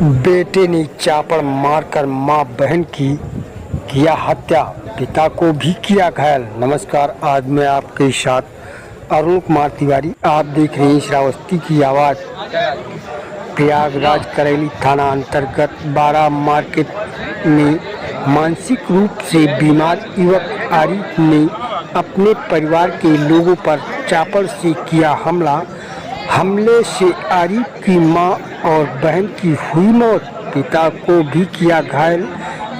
बेटे ने चापड़ मारकर मां बहन की किया हत्या, पिता को भी किया घायल। नमस्कार, आज मैं आपके साथ अरुण कुमार तिवारी। आप देख रहे हैं श्रावस्ती की आवाज़। प्रयागराज करेली थाना अंतर्गत 12 मार्केट में मानसिक रूप से बीमार युवक आरिफ ने अपने परिवार के लोगों पर चापड़ से किया हमला। हमले से आरिफ की मां और बहन की हुई मौत, पिता को भी किया घायल।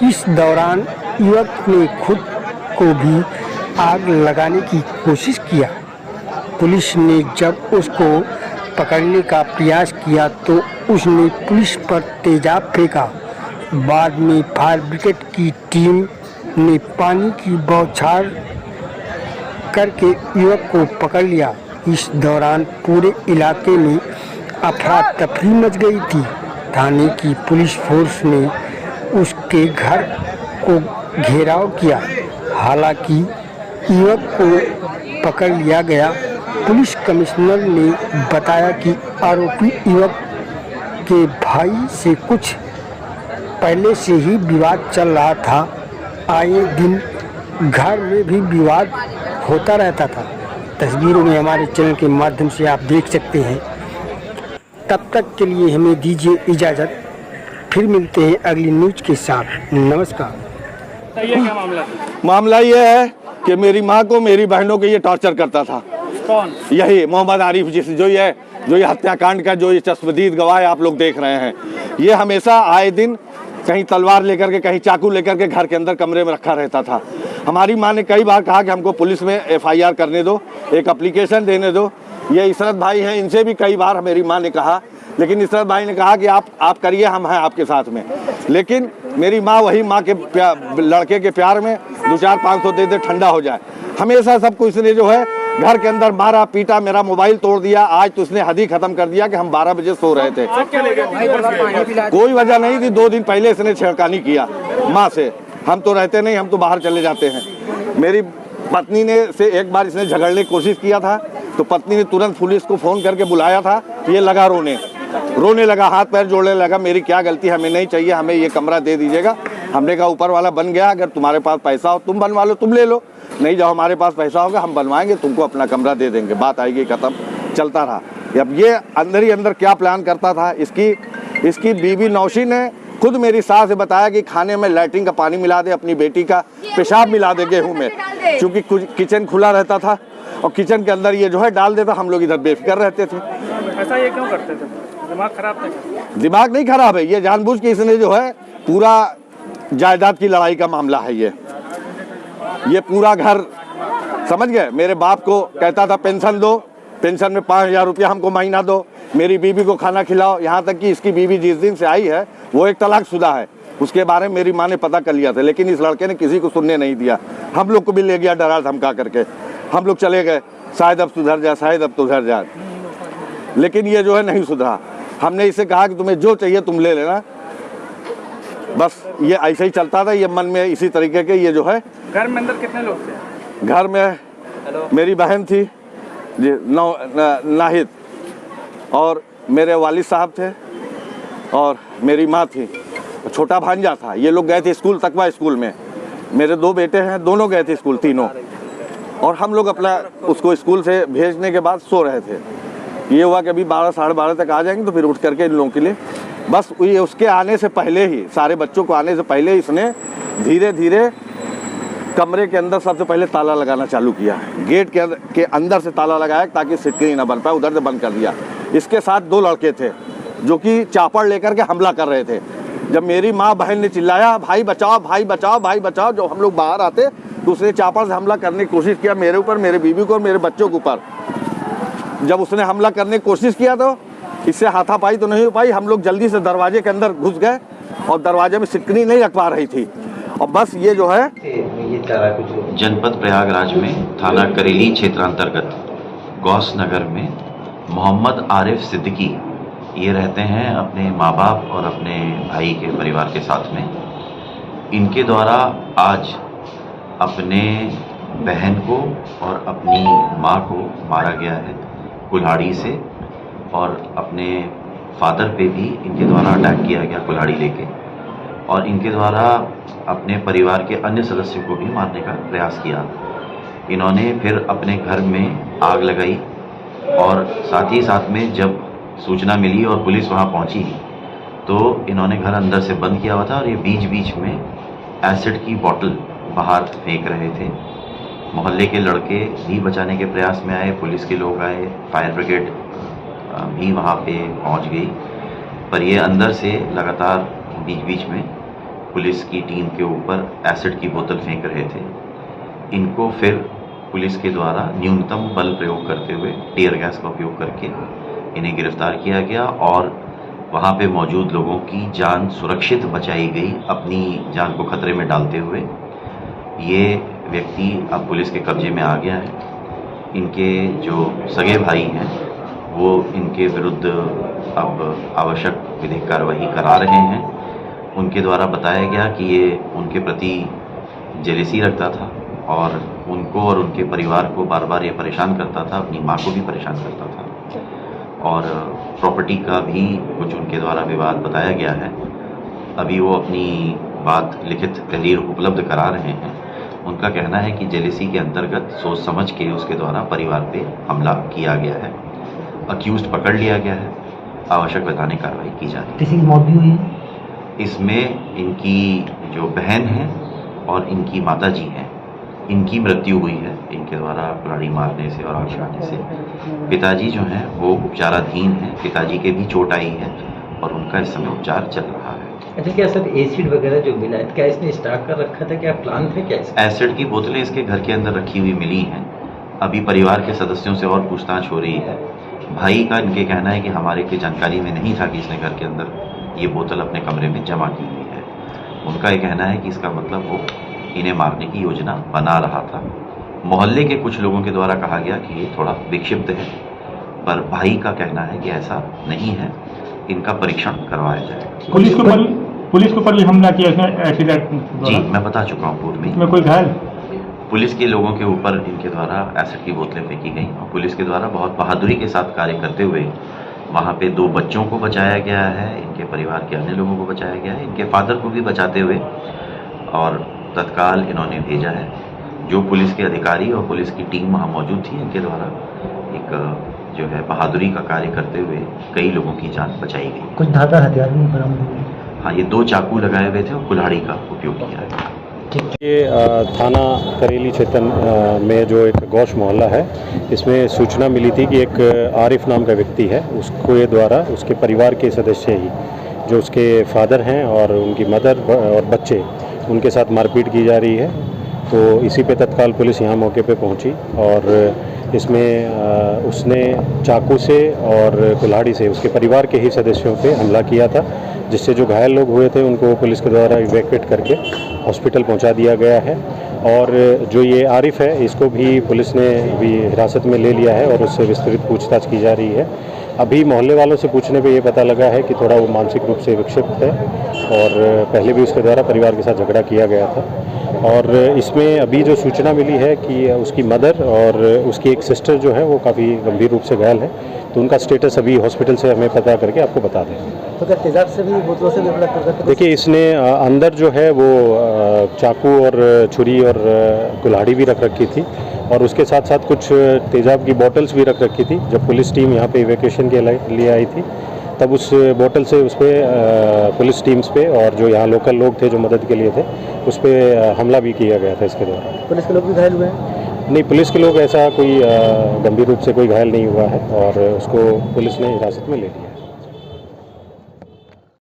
इस दौरान युवक ने खुद को भी आग लगाने की कोशिश किया। पुलिस ने जब उसको पकड़ने का प्रयास किया तो उसने पुलिस पर तेजाब फेंका। बाद में फायर ब्रिगेड की टीम ने पानी की बौछार करके युवक को पकड़ लिया। इस दौरान पूरे इलाके में अफरा तफरी मच गई थी। थाने की पुलिस फोर्स ने उसके घर को घेराव किया। हालांकि युवक को पकड़ लिया गया। पुलिस कमिश्नर ने बताया कि आरोपी युवक के भाई से कुछ पहले से ही विवाद चल रहा था। आए दिन घर में भी विवाद होता रहता था। तस्वीरों में हमारे चैनल के माध्यम से आप देख सकते हैं। तब तक के लिए हमें दीजिए इजाज़त, फिर मिलते हैं अगली न्यूज के साथ। नमस्कार। ये क्या मामला? मामला ये है कि मेरी माँ को मेरी बहनों को ये टॉर्चर करता था। कौन? यही मोहम्मद आरिफ, जो ये हत्याकांड का जो ये चश्मदीद गवाह आप लोग देख रहे हैं। ये हमेशा आए दिन कहीं तलवार लेकर के, कहीं चाकू लेकर के घर के अंदर कमरे में रखा रहता था। हमारी माँ ने कई बार कहा कि हमको पुलिस में FIR करने दो, एक एप्लीकेशन देने दो। ये इशरत भाई हैं, इनसे भी कई बार मेरी माँ ने कहा, लेकिन इशरत भाई ने कहा कि आप करिए, हम हैं आपके साथ में। लेकिन मेरी माँ वही माँ के लड़के के प्यार में 200-500 दे दे, ठंडा हो जाए। हमेशा सब कुछ इसने जो है घर के अंदर मारा पीटा, मेरा मोबाइल तोड़ दिया। आज तो उसने हद ही खत्म कर दिया कि हम 12 बजे सो रहे थे। कोई वजह नहीं थी। 2 दिन पहले इसने छेड़खानी किया माँ से। हम तो रहते नहीं, हम तो बाहर चले जाते हैं। मेरी पत्नी ने से एक बार इसने झगड़ने की कोशिश किया था, तो पत्नी ने तुरंत पुलिस को फ़ोन करके बुलाया था। ये लगा रोने लगा, हाथ पैर जोड़ने लगा। मेरी क्या गलती, हमें नहीं चाहिए, हमें ये कमरा दे दीजिएगा। हमने कहा ऊपर वाला बन गया, अगर तुम्हारे पास पैसा हो तुम बनवा लो, तुम ले लो। नहीं, जब हमारे पास पैसा होगा हम बनवाएंगे, तुमको अपना कमरा दे देंगे। बात आएगी, ख़त्म। चलता रहा। अब ये अंदर ही अंदर क्या प्लान करता था। इसकी बीवी नौशी ने खुद मेरी सास से बताया कि खाने में लैट्रिन का पानी मिला दे, अपनी बेटी का पेशाब मिला दे गेहूं में, क्योंकि किचन खुला रहता था और किचन के अंदर ये जो है डाल देता। हम लोग इधर बेफिक्र रहते थे। ऐसा ये क्यों करते थे? दिमाग खराब था? दिमाग नहीं खराब है, ये जानबूझ के इसने जो है पूरा जायदाद की लड़ाई का मामला है। ये पूरा घर, समझ गए। मेरे बाप को कहता था पेंशन दो, पेंशन में 5000 रुपया हमको महीना दो, मेरी बीवी को खाना खिलाओ। यहाँ तक कि इसकी बीवी जिस दिन से आई है वो एक तलाकशुदा है। उसके बारे में मेरी माँ ने पता कर लिया था, लेकिन इस लड़के ने किसी को सुनने नहीं दिया। हम लोग को भी ले गया डरा धमका करके। हम लोग चले गए, शायद अब सुधर जाए, शायद अब तो सुधर जाए। लेकिन ये जो है नहीं सुधरा। हमने इसे कहा कि तुम्हें जो चाहिए तुम ले लेना। बस ये ऐसे ही चलता था। ये मन में इसी तरीके के ये जो है। घर में अंदर कितने लोग थे? घर में मेरी बहन थी जी, नाहिद, और मेरे वालिद साहब थे, और मेरी माँ थी, छोटा भांजा था। ये लोग गए थे स्कूल, तकवा स्कूल में। मेरे 2 बेटे हैं, दोनों गए थे स्कूल, तीनों। और हम लोग अपना उसको स्कूल से भेजने के बाद सो रहे थे। ये हुआ कि अभी 12-12:30 तक आ जाएंगे, तो फिर उठ करके इन लोगों के लिए बस ये उसके आने से पहले ही, सारे बच्चों को आने से पहले ही इसने धीरे धीरे कमरे के अंदर सबसे पहले ताला लगाना चालू किया। गेट के अंदर से ताला लगाया ताकि सिटकनी ना बन पाए, उधर से बंद कर दिया। इसके साथ 2 लड़के थे जो कि चापड़ लेकर के हमला कर रहे थे। जब मेरी माँ बहन ने चिल्लाया भाई बचाओ, भाई बचाओ, भाई बचाओ, जो हम लोग बाहर आते, दूसरे चापड़ से हमला करने की कोशिश किया मेरे ऊपर, मेरे बीवी को और मेरे बच्चों के ऊपर। जब उसने हमला करने की कोशिश किया तो इससे हाथापाई तो नहीं हो पाई। हम लोग जल्दी से दरवाजे के अंदर घुस गए और दरवाजे में सिटकनी नहीं रख पा रही थी। और बस ये जो है जनपद प्रयागराज में थाना करेली क्षेत्रांतर्गत गौस नगर में मोहम्मद आरिफ सिद्दीकी ये रहते हैं अपने माँ बाप और अपने भाई के परिवार के साथ में। इनके द्वारा आज अपने बहन को और अपनी माँ को मारा गया है कुल्हाड़ी से, और अपने फादर पे भी इनके द्वारा अटैक किया गया कुल्हाड़ी लेके, और इनके द्वारा अपने परिवार के अन्य सदस्यों को भी मारने का प्रयास किया। इन्होंने फिर अपने घर में आग लगाई, और साथ ही साथ में जब सूचना मिली और पुलिस वहाँ पहुँची तो इन्होंने घर अंदर से बंद किया हुआ था, और ये बीच बीच में एसिड की बोतल बाहर फेंक रहे थे। मोहल्ले के लड़के भी बचाने के प्रयास में आए, पुलिस के लोग आए, फायर ब्रिगेड भी वहाँ पे पहुँच गई, पर ये अंदर से लगातार बीच बीच में पुलिस की टीम के ऊपर एसिड की बोतल फेंक रहे थे। इनको फिर पुलिस के द्वारा न्यूनतम बल प्रयोग करते हुए टीयर गैस का उपयोग करके इन्हें गिरफ्तार किया गया, और वहाँ पे मौजूद लोगों की जान सुरक्षित बचाई गई, अपनी जान को खतरे में डालते हुए। ये व्यक्ति अब पुलिस के कब्जे में आ गया है। इनके जो सगे भाई हैं वो इनके विरुद्ध अब आवश्यक विधिक कार्रवाई करा रहे हैं। उनके द्वारा बताया गया कि ये उनके प्रति जेलसी रखता था, और उनको और उनके परिवार को बार बार ये परेशान करता था, अपनी माँ को भी परेशान करता था, और प्रॉपर्टी का भी कुछ उनके द्वारा विवाद बताया गया है। अभी वो अपनी बात लिखित तहरीर उपलब्ध करा रहे हैं। उनका कहना है कि जेलसी के अंतर्गत सोच समझ के उसके द्वारा परिवार पे हमला किया गया है। अक्यूज्ड पकड़ लिया गया है, आवश्यक वैधानिक कार्रवाई की जा रही है। किसी की मौत भी हुई है? इसमें इनकी जो बहन है और इनकी माताजी हैं, इनकी मृत्यु हुई है इनके द्वारा कुल्हाड़ी मारने से और आग लगाने से। पिताजी जो हैं वो उपचाराधीन हैं, पिताजी के भी चोट आई है और उनका इस समय उपचार चल रहा है। अच्छा, क्या सर एसिड वगैरह जो मिला है, क्या इसने स्टॉक कर रखा था, क्या प्लान था क्या इसका? एसिड की बोतलें इसके घर के अंदर रखी हुई मिली हैं। अभी परिवार के सदस्यों से और पूछताछ हो रही है। भाई का इनके कहना है कि हमारे की जानकारी में नहीं था कि इसने घर के अंदर ये बोतल अपने कमरे में जमा की हुई है। उनका ये कहना है कि इसका मतलब वो इन्हें मारने की योजना बना रहा था। मोहल्ले के कुछ लोगों के द्वारा कहा गया कि ये थोड़ा विक्षिप्त है, पर भाई का कहना है कि ऐसा नहीं है, इनका परीक्षण करवाया जाए। पुलिस के ऊपर हमला किया इसने एसिड? जी, मैं बता चुका हूँ पूर्व में। इसमें कोई घायल? पुलिस के लोगों के ऊपर इनके द्वारा एसिड की बोतलें फेंकी गई, और पुलिस के द्वारा बहुत बहादुरी के साथ कार्य करते हुए वहाँ पे 2 बच्चों को बचाया गया है, इनके परिवार के अन्य लोगों को बचाया गया है, इनके फादर को भी बचाते हुए, और तत्काल इन्होंने भेजा है। जो पुलिस के अधिकारी और पुलिस की टीम वहाँ मौजूद थी, इनके द्वारा एक जो है बहादुरी का कार्य करते हुए कई लोगों की जान बचाई गई। कुछ धारदार हथियार भी बरामद हुए? हाँ, ये 2 चाकू लगाए हुए थे और कुल्हाड़ी का उपयोग किया है। ये थाना करेली क्षेत्र में जो एक गौश मोहल्ला है, इसमें सूचना मिली थी कि एक आरिफ नाम का व्यक्ति है, उसको ये द्वारा उसके परिवार के सदस्य ही, जो उसके फादर हैं और उनकी मदर और बच्चे, उनके साथ मारपीट की जा रही है। तो इसी पे तत्काल पुलिस यहाँ मौके पे पहुँची, और इसमें उसने चाकू से और कुल्हाड़ी से उसके परिवार के ही सदस्यों पे हमला किया था, जिससे जो घायल लोग हुए थे उनको पुलिस के द्वारा इवैक्यूएट करके हॉस्पिटल पहुंचा दिया गया है। और जो ये आरिफ है, इसको भी पुलिस ने भी हिरासत में ले लिया है और उससे विस्तृत पूछताछ की जा रही है। अभी मोहल्ले वालों से पूछने पे ये पता लगा है कि थोड़ा वो मानसिक रूप से विक्षिप्त है, और पहले भी उसके द्वारा परिवार के साथ झगड़ा किया गया था। और इसमें अभी जो सूचना मिली है कि उसकी मदर और उसकी एक सिस्टर जो है वो काफ़ी गंभीर रूप से घायल है, तो उनका स्टेटस अभी हॉस्पिटल से हमें पता करके आपको बता दें। तो क्या तेजाब से भी, बोतलों से भी हमला कर सकते? देखिए, इसने अंदर जो है वो चाकू और छुरी और कुल्हाड़ी भी रख रखी थी, और उसके साथ साथ कुछ तेजाब की बॉटल्स भी रख रखी थी। जब पुलिस टीम यहाँ पे इवैक्यूएशन के लिए आई थी, तब उस बोतल से उस पर पुलिस टीम्स पे और जो यहाँ लोकल लोग थे जो मदद के लिए थे, उस पर हमला भी किया गया था इसके द्वारा। पुलिस के लोग भी घायल हुए हैं? नहीं, पुलिस के लोग ऐसा कोई गंभीर रूप से कोई घायल नहीं हुआ है, और उसको पुलिस ने हिरासत में ले लिया।